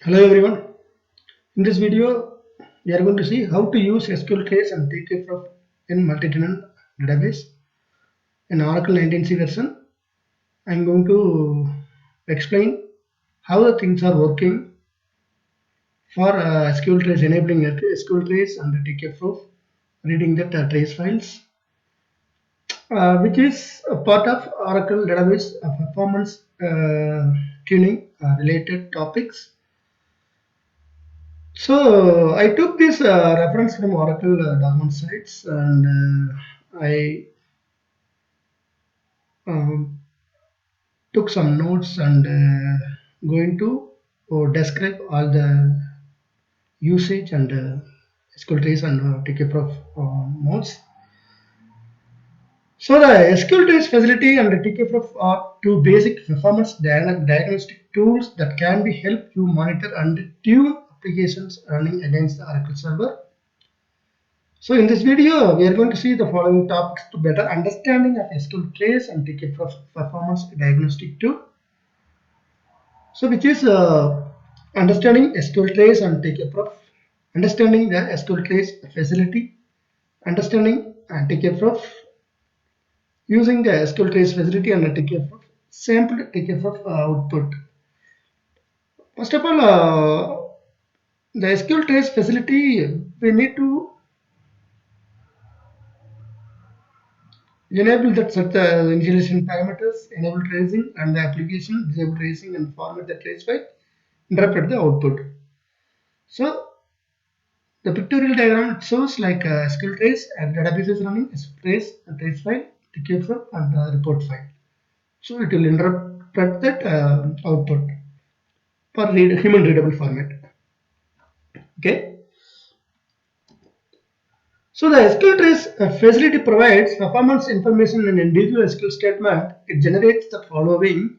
Hello everyone. In this video, we are going to see how to use SQL Trace and TKPROF in multi-tenant database in Oracle 19c version. I am going to explain how the things are working for SQL Trace, enabling SQL Trace and TKPROF, reading the trace files, which is a part of Oracle database performance tuning related topics. So I took this reference from Oracle document sites, and I um, took some notes and going to describe all the usage and SQL Trace and TKPROF modes. So the SQL Trace facility and the TKPROF are two basic performance diagnostic tools that can be help you monitor and tune applications running against the Oracle server. So in this video, we are going to see the following topics to better understanding of SQL Trace and TKPROF performance diagnostic tool. So which is understanding SQL Trace and TKPROF, understanding the SQL Trace facility, understanding TKPROF, using the SQL Trace facility and the TKPROF, sample TKPROF output. First of all, the SQL Trace facility, we need to enable that set the initialization parameters, enable tracing and the application, disable tracing and format the trace file, interpret the output. So the pictorial diagram shows like SQL trace and database is running trace and trace file, TKFF and report file. So it will interpret that output for human readable format. Okay. So the SQL Trace facility provides performance information in individual SQL statement. It generates the following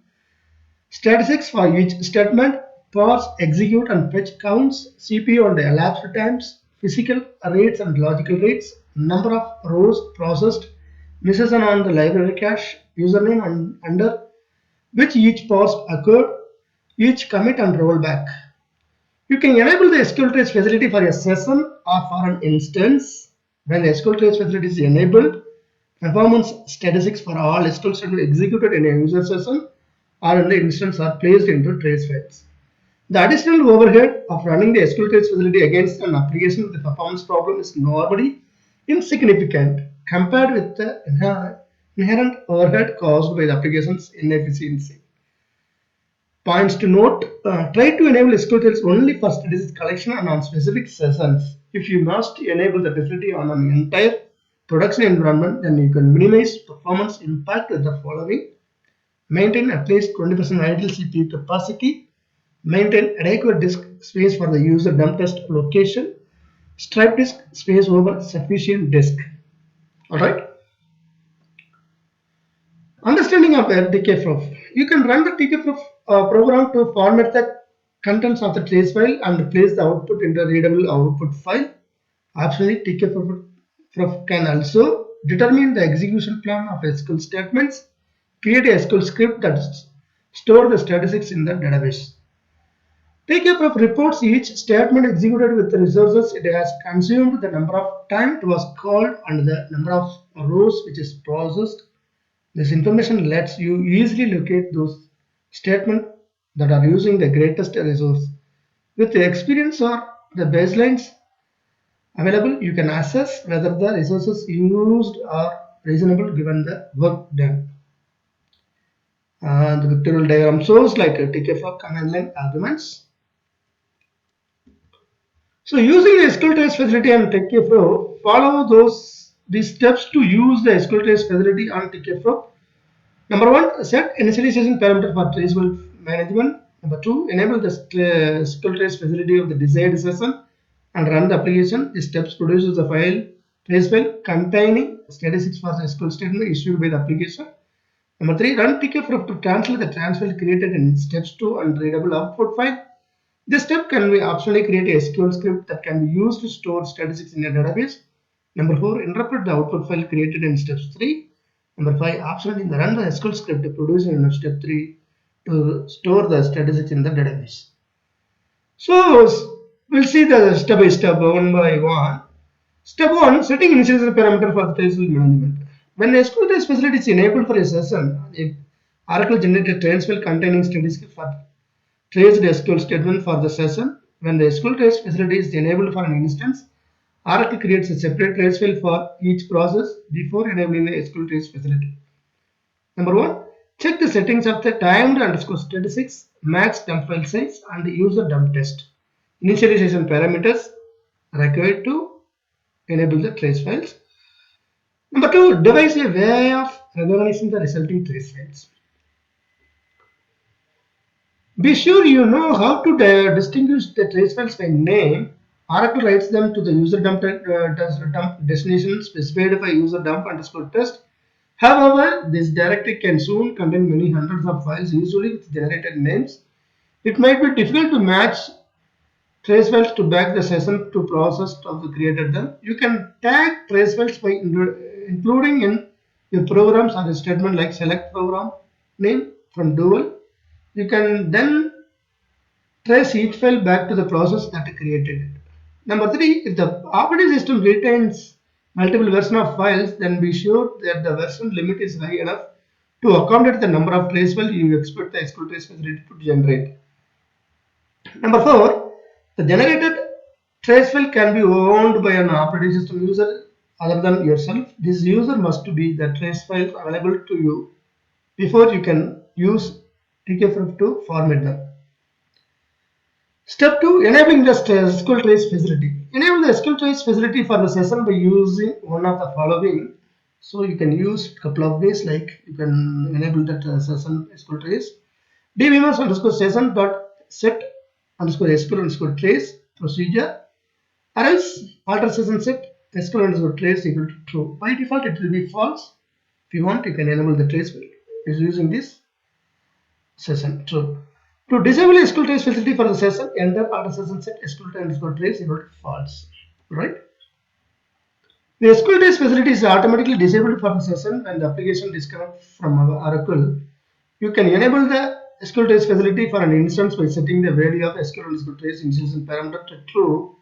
statistics for each statement: parse, execute and fetch counts, CPU and elapsed times, physical rates and logical rates, number of rows processed, misses on the library cache, username and under which each parse occurred, each commit and rollback. You can enable the SQL Trace facility for a session or for an instance. When the SQL Trace facility is enabled, performance statistics for all SQL statements executed in a user session or in the instance are placed into trace files. The additional overhead of running the SQL Trace facility against an application with a performance problem is normally insignificant compared with the inherent overhead caused by the application's inefficiency. Points to note: try to enable SQL Trace only for statistics collection and on specific sessions. If you must enable the facility on an entire production environment, then you can minimize performance impact with the following: maintain at least 20% idle CPU capacity, maintain adequate disk space for the user dump test location, stripe disk space over sufficient disk. Alright. Understanding of TKPROF. You can run the TKPROF program to format the contents of the trace file and place the output into a readable output file. Optionally, TKPROF can also determine the execution plan of SQL statements, create a SQL script that store the statistics in the database. TKPROF reports each statement executed with the resources it has consumed, the number of time it was called, and the number of rows which is processed. This information lets you easily locate those statements that are using the greatest resource. With the experience or the baselines available, you can assess whether the resources used are reasonable given the work done. The pictorial diagram shows like a TKPROF command line arguments. So using the SQL Trace facility and TKPROF, follow these steps to use the SQL Trace facility on TKPROF. Number one, set initialization parameter for traceable management. Number two, enable the SQL Trace facility of the desired session and run the application. These steps produces the trace file containing statistics for the SQL statement issued by the application. Number three, run TKPROF to translate the trace file created in steps 2 and readable output file. This step can be optionally create a SQL script that can be used to store statistics in a database. Number 4, interpret the output file created in steps 3. Number 5, optionally run the SQL script to produce in step 3 to store the statistics in the database. So we'll see the step by step, one by one. Step 1. Setting initialization parameter for the trace file management. When SQL trace facility is enabled for a session, if Oracle generated trace file containing statistics for traced SQL statement for the session. When the SQL trace facility is enabled for an instance, Oracle creates a separate trace file for each process before enabling the SQL trace facility. Number 1. Check the settings of the timed underscore statistics, max dump file size, and the user dump test. Initialization parameters required to enable the trace files. Number 2. Devise a way of recognizing the resulting trace files. Be sure you know how to distinguish the trace files by name. Oracle writes them to the user dump destination specified by user dump underscore test. However, this directory can soon contain many hundreds of files, usually with generated names. It might be difficult to match trace files to back the session to process of the created them. You can tag trace files by including in your programs or a statement like select program name from dual. You can then trace each file back to the process that created it. Number 3, if the operating system retains multiple versions of files, then be sure that the version limit is high enough to accommodate the number of trace files you expect the SQL trace facility to generate. Number 4, the generated trace file can be owned by an operating system user other than yourself. This user must be the trace file available to you before you can use TKPROF to format them. Step 2. Enabling the SQL Trace facility. Enable the SQL Trace facility for the session by using one of the following. So you can use a couple of ways, like you can enable that session SQL Trace. dbms underscore session dot set underscore SQL underscore trace procedure, or else alter session set SQL underscore trace equal to true. By default it will be false. If you want, you can enable the trace is using this session true. To disable SQL trace facility for the session, enter alter session set SQL underscore trace equal to false. Right? The SQL trace facility is automatically disabled for the session when the application disconnects from our Oracle. You can enable the SQL trace facility for an instance by setting the value of SQL underscore trace initialization parameter to true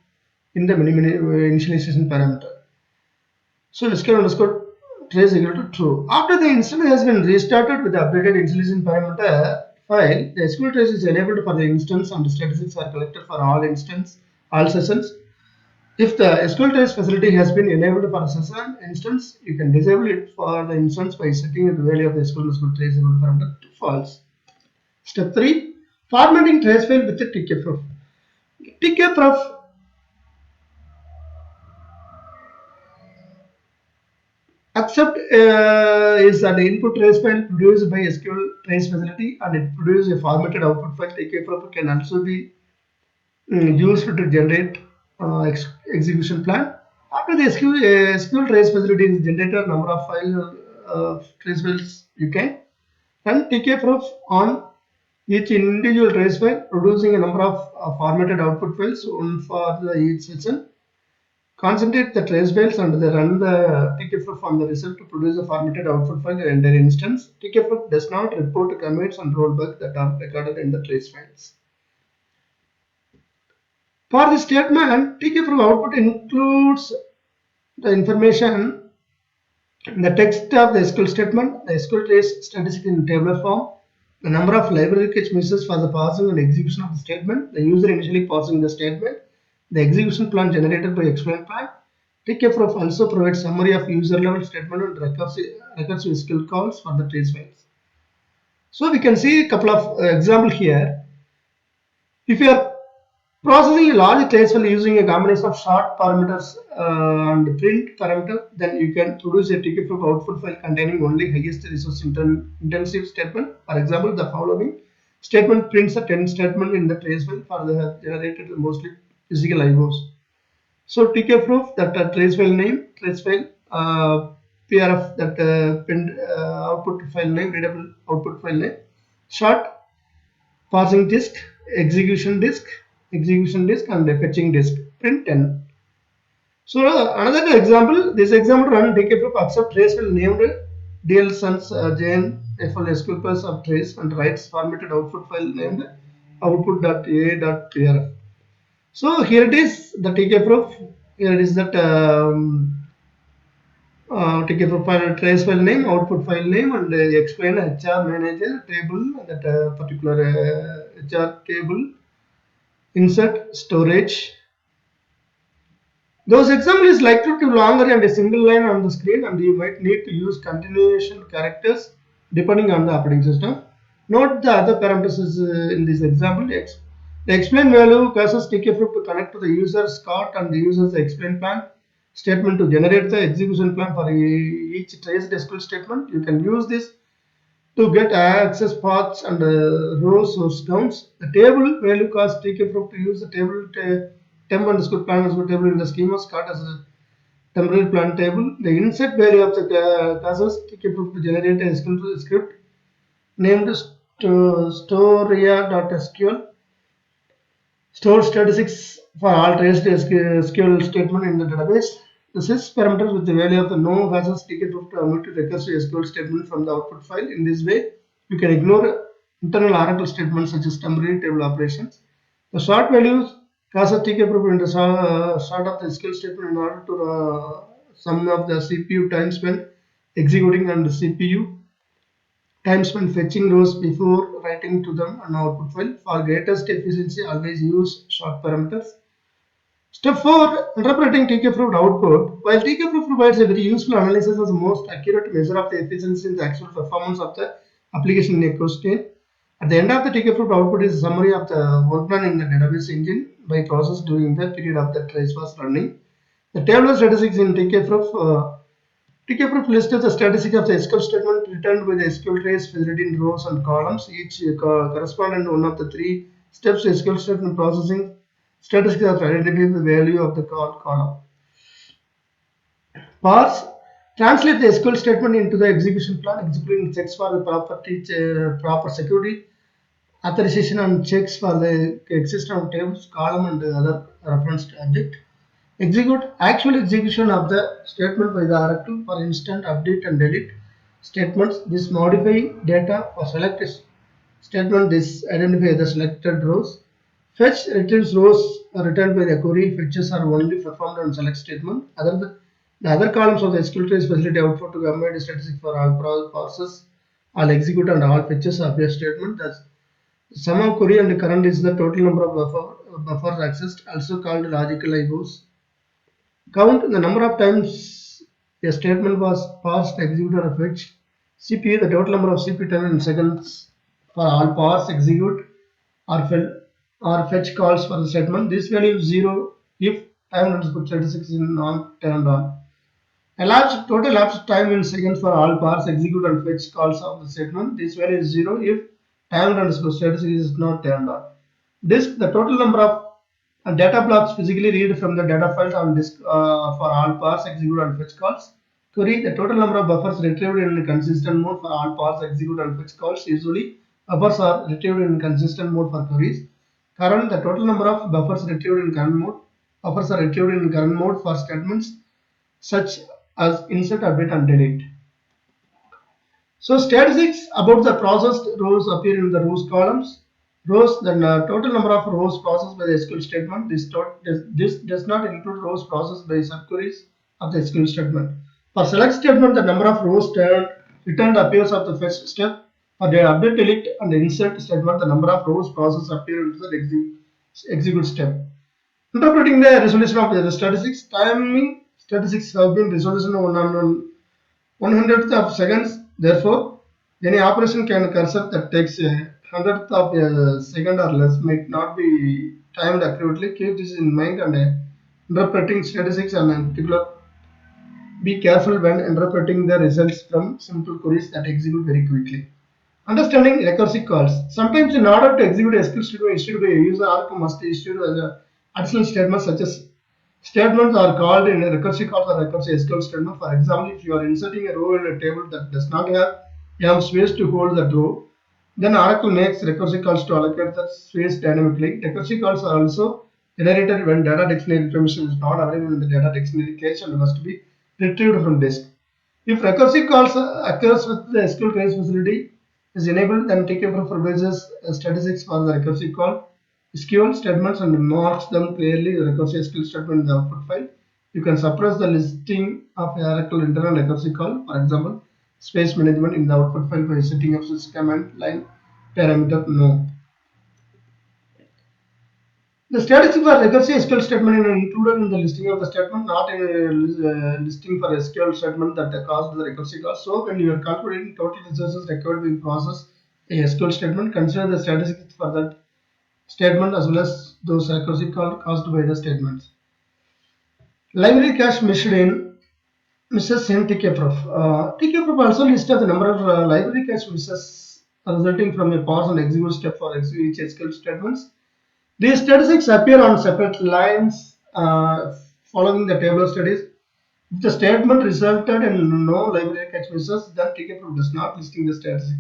in the initialization parameter. So SQL underscore trace equal to true. After the instance has been restarted with the updated initialization parameter file, the SQL trace is enabled for the instance and the statistics are collected for all sessions. If the SQL trace facility has been enabled for a session instance, you can disable it for the instance by setting the value of the SQL trace parameter to false. Step 3. Formatting trace file with the TKPROF. TKPROF accept is an input trace file produced by SQL trace facility, and it produces a formatted output file. TKPROF can also be used to generate execution plan. After the SQL trace facility is generated, number of files trace files you can run TKPROF on each individual trace file, producing a number of formatted output files, one for each session. Concentrate the trace files and they run the TKPROF on the result to produce a formatted output file in their instance. TKPROF does not report commits and rollback that are recorded in the trace files. For the statement, TKPROF output includes the information, the text of the SQL statement, the SQL trace statistic in tabular form, the number of library catch misses for the parsing and execution of the statement, the user initially parsing the statement, the execution plan generated by explain plan. TKPROF also provides summary of user level statement and recursive SQL calls for the trace files. So we can see a couple of examples here. If you are processing a large trace file using a combination of short parameters and print parameter, then you can produce a TKPROF output file containing only highest resource intensive statement. For example, the following statement prints a 10 statement in the trace file for the generated mostly physical IOs. So TKPROF, that trace file name, trace file, PRF, that print output file name, readable output file name, short parsing disk, execution disk, and fetching disk, print 10. So another example, this example run TKPROF accept trace file named DL Sans JN FL SQL of trace and writes formatted output file named output.a.prf. So here it is the TK-proof. Here it is that TK-proof file trace file name, output file name, and explain HR manager table, that particular HR table, insert storage. Those example is likely to be longer and a single line on the screen, and you might need to use continuation characters depending on the operating system. Note the other parameters is, in this example. The explain value causes TKFlow to connect to the user's cart and the user's explain plan statement to generate the execution plan for each traced SQL statement. You can use this to get access paths and row source counts. The table value causes TKFlow to use the table temp underscore plan underscore table in the schema cart as a temporary plan table. The insert value of the classes TKFlow to generate a SQL script named storia.sql store statistics for all traced SQL statement in the database. The sys parameters with the value of the no causes TK-proof to omit recursive SQL statement from the output file. In this way, you can ignore internal Oracle statements such as temporary table operations. The sort values causes TK-proof in the sort of the SQL statement in order to sum of the CPU time spent executing and the CPU time spent fetching rows before writing to them an output file. For greatest efficiency, always use short parameters. Step 4. Interpreting TK-proofed output. While TK-proof provides a very useful analysis as the most accurate measure of the efficiency and the actual performance of the application in a question, at the end of the TK-proofed output is a summary of the work done in the database engine by process during the period of the trace was running. The table of statistics in TK-proof lists the statistics of the SQL statement returned by the SQL trace facility in rows and columns. Each corresponding to one of the three steps SQL statement processing statistics of identifying the value of the column. Parse translate the SQL statement into the execution plan, executing checks for the proper security, authorization, and checks for the existence of tables, column, and other referenced object. Execute actual execution of the statement by the Oracle for instant update and delete statements. This modify data for select statement. This identify the selected rows. Fetch retrieves rows returned by the query. Fetches are only performed on select statement. The other columns of the SQL trace facility output to combine statistics for all process, all execute, and all fetches appear statement. The sum of query and current is the total number of buffers accessed, also called logical IOs. Count the number of times a statement was parsed, executed, or fetched. CPU, the total number of CPU time in seconds for all parse, execute, or fetch calls for the statement. This value is 0 if time underscore 36 is not turned on. Total elapsed time in seconds for all parse, execute, and fetch calls of the statement. This value is 0 if time underscore 36 is not turned on. Disk, the total number of data blocks physically read from the data files on disk for all parse, execute, and fetch calls. Query, the total number of buffers retrieved in consistent mode for all parse, execute, and fetch calls. Usually, buffers are retrieved in consistent mode for queries. Current, the total number of buffers retrieved in current mode. Buffers are retrieved in current mode for statements such as insert, update, and delete. So statistics about the processed rows appear in the rows columns. Rows, the total number of rows processed by the SQL statement. This does not include rows processed by subqueries of the SQL statement. For select statement, the number of rows returned appears at the first step. For the update, delete, and insert statement, the number of rows processed appear into the execute step. Interpreting the resolution of the statistics, timing statistics have been resolution on 1/100th of seconds. Therefore, any operation can cursor that takes a 100th of a second or less might not be timed accurately. Keep this in mind and interpreting statistics, and in particular, be careful when interpreting the results from simple queries that execute very quickly. Understanding recursive calls. Sometimes in order to execute SQL statement issued by a user, Oracle must issue additional statements such as statements are called in a recursive calls or recursive SQL statement. For example, if you are inserting a row in a table that does not have space to hold that row, then Oracle makes recursive calls to allocate the space dynamically. Recursive calls are also generated when data dictionary information is not available in the data dictionary cache and must be retrieved from disk. If recursive calls occurs with the SQL trace facility is enabled, then TK-proof provides statistics for the recursive call. SQL statements and marks them clearly recursive SQL statement in the output file. You can suppress the listing of Oracle internal recursive call, for example, space management in the output file by setting up this command line parameter no. The statistic for recursive SQL statement is included in the listing of the statement, not in a listing for SQL statement that caused the recursive call. So when you are calculating total resources required to process a SQL statement, consider the statistics for that statement as well as those recursive call caused by the statements. Library cache measured in misses in TKPROF. TKPROF also lists the number of library cache misses resulting from a parse and execute step for each SQL statements. These statistics appear on separate lines following the table of studies. If the statement resulted in no library cache misses, then TKPROF does not listing the statistics.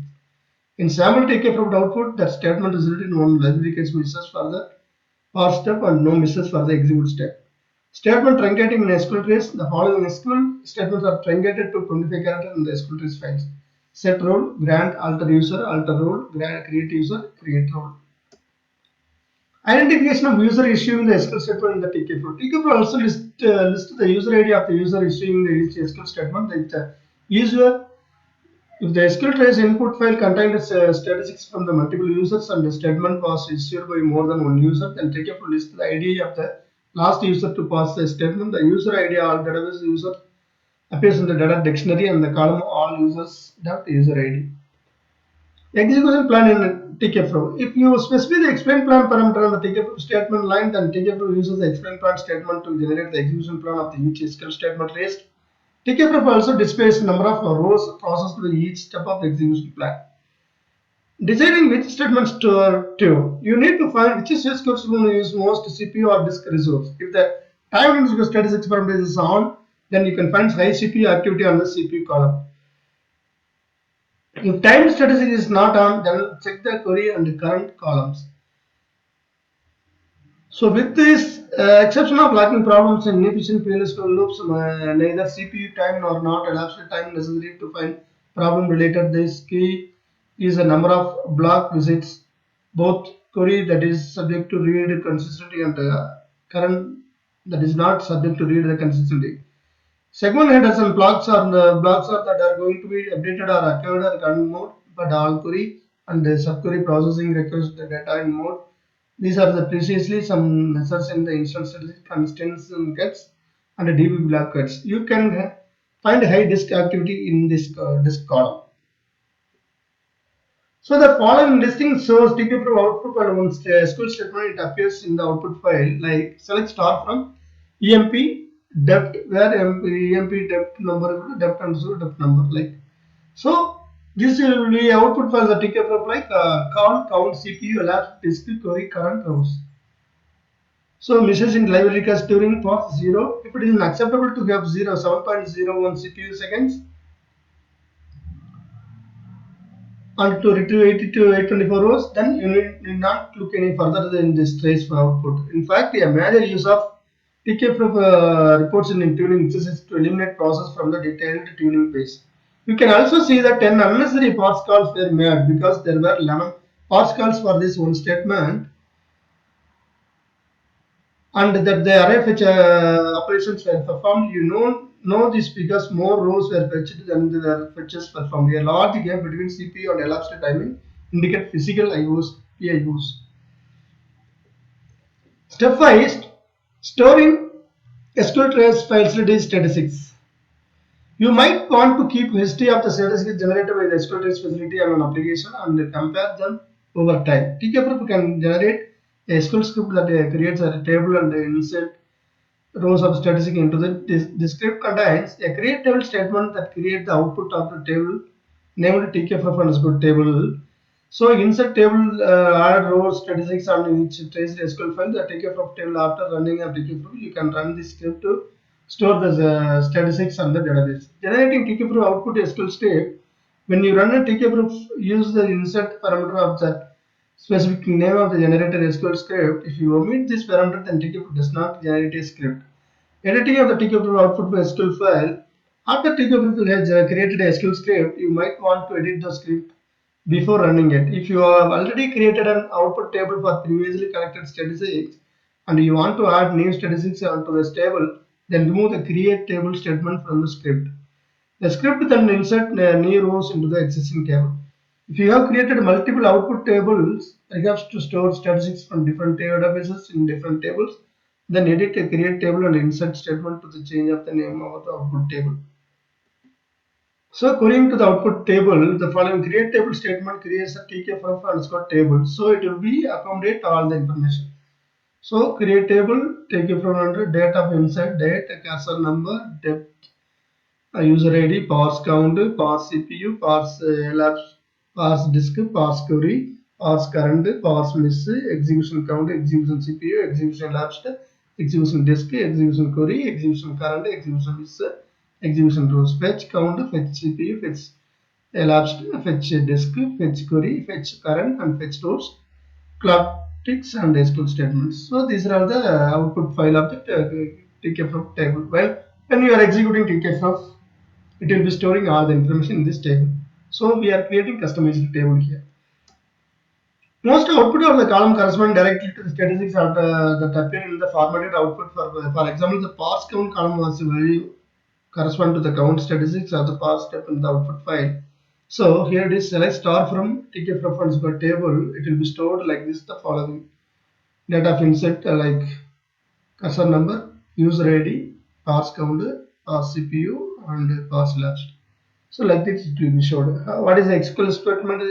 In sample TKPROF output, that statement resulted in one library cache misses for the parse step and no misses for the execute step. Statement truncating in SQL Trace. The following SQL statements are truncated to 25 characters in the SQL Trace files. Set role, grant, alter user, alter role, grant, create user, create role. Identification of user issuing the SQL statement in the TKPROF. TKPROF also lists the user ID of the user issuing the SQL statement. If the SQL Trace input file contained statistics from the multiple users and the statement was issued by more than one user, then TKPROF lists the ID of the last user to pass the statement. The user ID or database user appears in the data dictionary and the column all users dot user ID. Execution plan in TKPROF. If you specify the explain plan parameter on the TKPROF statement line, then TKPROF uses the explain plan statement to generate the execution plan of the each SQL statement raised. TKPROF also displays the number of rows processed with each step of the execution plan. Deciding which statements to, you need to find which SQL will use most CPU or disk resource. If the time statistics parameter is on, then you can find high CPU activity on the CPU column. If time statistic is not on, then check the query and the current columns. So with this exception of lacking problems in inefficient PLS loops, neither CPU time nor not elapsed time necessary to find problem related. This key is a number of block visits, both query that is subject to read consistently and current that is not subject to read the consistently. Segment headers and blocks are that are going to be updated or occurred at current mode, but all query and subquery processing requires the data in mode. These are the precisely some measures in the instance statistic constants and gets and DB block cuts. You can find high disk activity in this disk column. So the following listing shows TKPROF output and one SQL statement. It appears in the output file like select star from EMP depth where EMP depth number depth and depth number like so. This will be output file the TKPROF like count CPU elapsed disk query current rows. So misses in library cache during path 0. If it is unacceptable to have 7.01 CPU seconds and to retrieve 80 to 824 rows, then you need not look any further than this trace for output. In fact, a major use of TKPROF reports in tuning is to eliminate process from the detailed tuning phase. You can also see that 10 unnecessary parse calls were made because there were 11 parse calls for this one statement, and that the array fetch operations were performed. You know this because more rows were fetched than the fetches performed. A large gap between CPU and elapsed timing indicate physical IOs, PIOs. Step 5. Storing SQL Trace facility statistics. You might want to keep history of the statistics generated by the SQL Trace facility on an application and compare them over time. TKPROF can generate a SQL script that creates a table and insert rows of statistics into the script contains a create table statement that creates the output of the table named TKPROF underscore table. So insert table add rows statistics on each trace SQL file. The TKPROF table after running a TKPROF, you can run this script to store the statistics on the database. Generating TKPROF output SQL step. When you run a TKPROF, use the insert parameter of the specific name of the generated SQL script. If you omit this parameter, then TKPROF does not generate a script. Editing of the TKPROF output by SQL file. After TKPROF has created a SQL script, you might want to edit the script before running it. If you have already created an output table for previously collected statistics and you want to add new statistics onto this table, then remove the create table statement from the script. The script then insert new rows into the existing table. If you have created multiple output tables, perhaps to store statistics from different databases in different tables, then edit a create table and insert statement to the change of the name of the output table. So querying to the output table, the following create table statement creates a TKPROF underscore table. So it will be accommodate all the information. So create table, TKPROF under date of insert, date, cursor number, depth, user ID, parse count, parse CPU, parse elapsed, parse disk, parse query, parse current, parse miss, execution count, execution CPU, execution elapsed, execution disk, execution query, execution current, execution miss, execution rows, fetch count, fetch CPU, fetch elapsed, fetch disk, fetch query, fetch current, and fetch rows, clock ticks, and SQL statements. So these are all the output file of the TKPROF table. Well, when you are executing TKPROF, it will be storing all the information in this table. So we are creating customized table here. Most output of the column correspond directly to the statistics that appear in the formatted output. For example, the parse count column was value correspond to the count statistics of the parse step in the output file. So here it is select star from TK preference per table. It will be stored like this: the following data of insert like cursor number, user ID, parse counter, parse CPU, and parse elapsed. So like this it will be showed. What is the SQL statement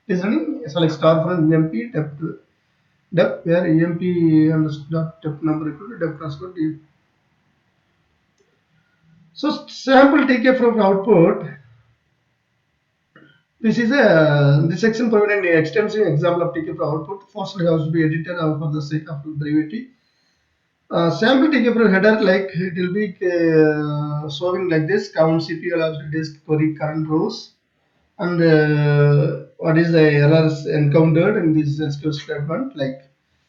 is running? Select star from EMP depth where EMP underscore depth number equal to depth underscore D. So sample TK from output. This section provided an extensive example of TK from output. Firstly, has to be edited for the sake of brevity. Sample TK header like it will be showing like this: count CPU elapsed disk query current rows, and what is the errors encountered in this SQL statement, like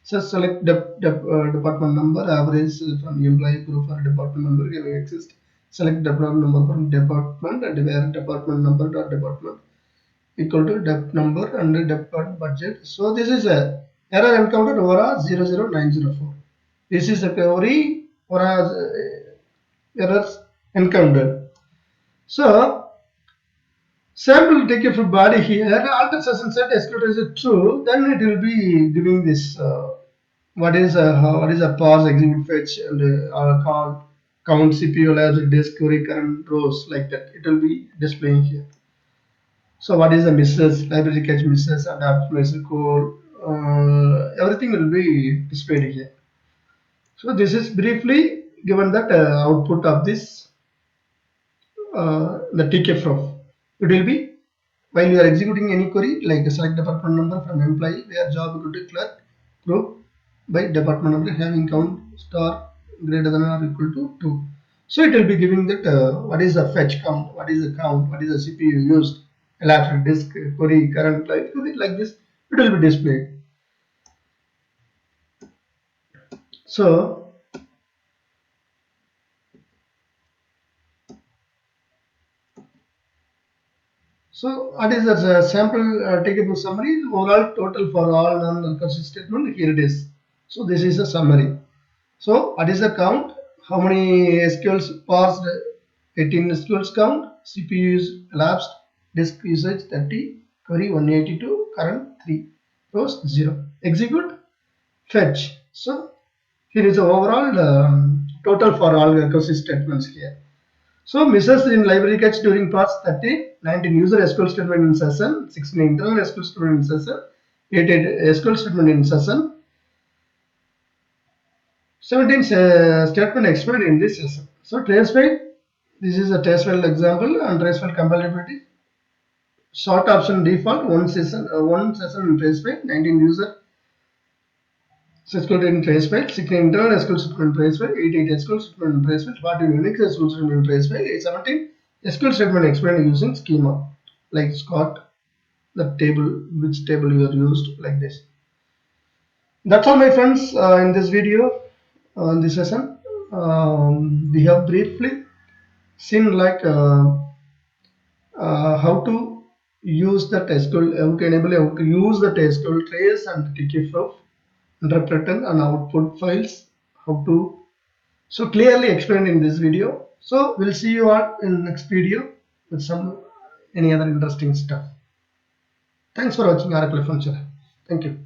so select department number, average from employee group or department number can exist, select department number from department, and where department number dot department equal to dep number and department budget. So this is a error encountered over 00904. This is a query or errors encountered. So sample take a body here, alter session set SQL is true, then it will be giving this what is a pause, execute, fetch, and call, count, CPU, labs, disk, query, current, rows, like that. It will be displaying here. So what is the misses, library catch misses, and optimization code, everything will be displayed here. So this is briefly given that output of this the TKPROF. It will be while you are executing any query like select department number from employee where job equal to clerk group by department number having count star greater than or equal to 2. So it will be giving that what is the fetch count, what is the count, what is the CPU used, electric disk, query, current, like this. It will be displayed. So what is the sample takeable summary? Overall total for all non-recursive statement, here it is. So this is a summary. So what is the count? How many SQLs parsed? 18 SQLs count. CPU elapsed. Disk usage 30. Query 182. Current 3. Rows 0. Execute. Fetch. So here is the overall total for all recursive statements here. So misses in library catch during parse 30, 19 user SQL statement in session, 16 internal SQL statement in session, 88 SQL statement in session, 17 statement expired in this session. So trace file, this is a trace file example and trace file compatibility. Short option default, one session in trace file, 19 user SQL in trace file, 16 internal SQL statement in trace file, 88 SQL statement in trace file, 14 Unix SQL statement in trace file, 17 SQL statement explained using schema like Scott, the table, which table you are used like this. That's all my friends in this video, in this session. We have briefly seen like how to use that SQL, how to enable, how to use that SQL Trace and TKPROF, interpreter and output files, how to, so clearly explained in this video. So we'll see you all in next video with some any other interesting stuff. Thanks for watching Oracle Functional. Thank you.